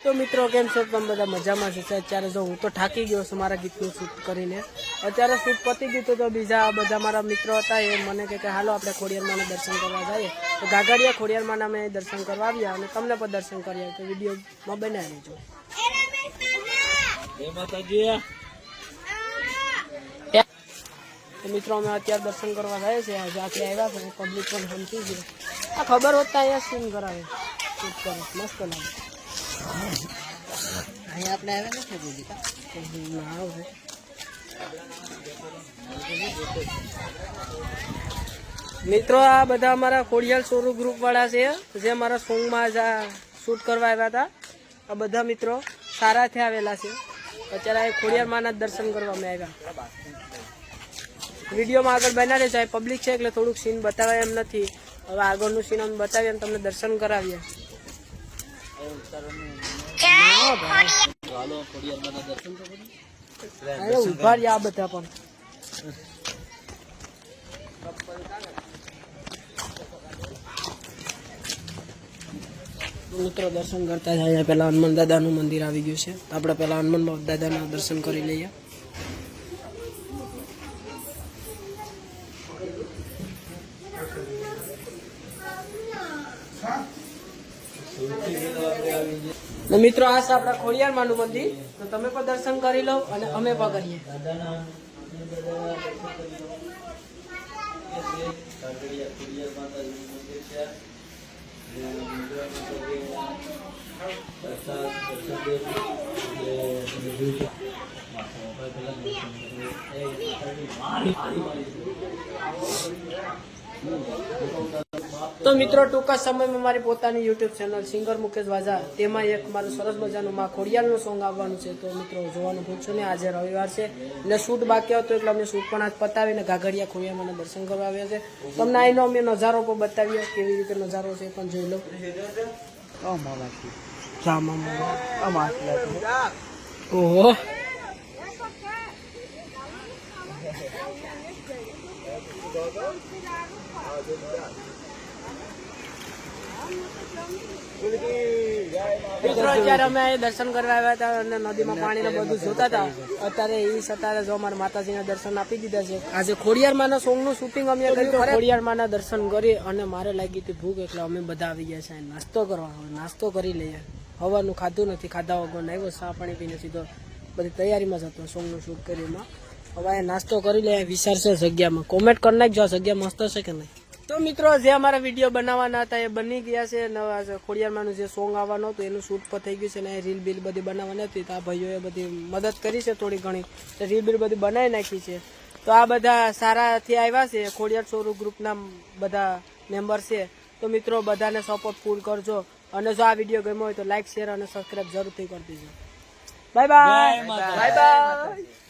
तो मित्रों केम छो तमे बधा मजामां छो। अत्यारे जो हूँ तो थाकी गयो छुं मारा गीतनुं शूट करीने। अत्यारे शूट पती गयुं तो बीजा बधा मारा मित्रो हता ए मने के हालो आपणे खोडियारमाना दर्शन करवा जाईए। तो गागड़िया खोडियारमाना में दर्शन करवा आव्या अने तमने पण दर्शन कर्या। तो विडियोमां बनावी लेजो। जय माताजी। तो मित्रों अमे अत्यारे दर्शन करवा जाए छे। आज आटले आव्या छे पब्लिक पण समजी गई। आ खबर होत तो अहींया सीन करावे शूट करे मस्त लागे। अपने आवे नहीं मित्रों आ बधा अमारा खोडियाल सोरू ग्रुप वाला छे जे अमारा सोंग में शूट करवा आव्या था। आ बधा मित्रों सारा थे आवेला छे। अत्यारे खोडियार माना दर्शन करवा में आव्या। विडियो में आगळ बना रहे पब्लिक छे એટલે થોડુંક સીન બતાવાય એમ નથી। હવે આગળનું સીન અમે બતાવીએ અને તમને દર્શન કરાવીએ। ઉભા રહ્યા બધા પણ મિત્રો દર્શન કરતા જાય। પેલા હનુમાન દાદાનું મંદિર આવી ગયું છે। આપણે પેલા હનુમાન દાદાના દર્શન કરી લઈએ। मित्रों आ अपना खोडियार मानु मंदिर तो तमे पण दर्शन करी लो अने अमे पण करीए। तो मित्रों टूंका समय में मारी पोतानी यूट्यूब चेनल सिंगर मुकेश वाजा तेमां एक मारू सरस मजानुं मां खोडियालनुं सोंग आववानुं छे। तो मित्रों जोवानुं भूलशो नहीं। आज रविवार छे એટલે शूट बाकी हतो એટલે अमे शूट पण आज पतावीने गागड़िया खोडियारमाना दर्शन करवा आव्या छे। तमने आईनो अमे नजारो पण बतावीए केवी रीते नजारो छे पण जोई लो। ओहो मित्रों अत्यारे अमे दर्शन करवा आव्या हता अने नदीमां पाणीने बधुं जोता हता। अत्यारे ई सतारे जो अमारा माताजीना दर्शन आपी दीधा छे। आज खोडियारमाना सोंगनुं शूटिंग अमे कर्युं। खोडियारमाना दर्शन करी अने मारे लागी हती भूख એટલે અમે બધા આવી ગયા છે નાસ્તો કરવા। नास्तो करी लईए। हवारनुं खाधुं नथी, खाधा वगरनो આવ્યો चा पाणी पीने सीधो बधी तैयारीमां जतो सोंगनुं शूट करीने। हवे नास्तो करी लईए। विचार छे जग्यामां कमेंट कर नाखजो जग्या मस्त छे के नहीं। तो मित्रों जे अमारा विडियो बनावाना था ए बनी गया है। खोडियारमानुं जे सोंग आववानुं हतुं एनुं शूट पण थई गयुं छे ने रील बील बधी बनाववानी हती तो आ भाईओए बधी मदद करी छे थोड़ी घणी। तो रील बील बधी बनावी नाखी छे। तो आ बधा साराथी आव्या छे खोडियार सोरू ग्रुपना बधा मेम्बर छे। तो मित्रों बधाने सपोर्ट फूल करजो अने जो आ विडियो गम्यो होय तो लाइक शेर अने सब्सक्राइब जरूरथी कर देजो। Bye bye bye bye.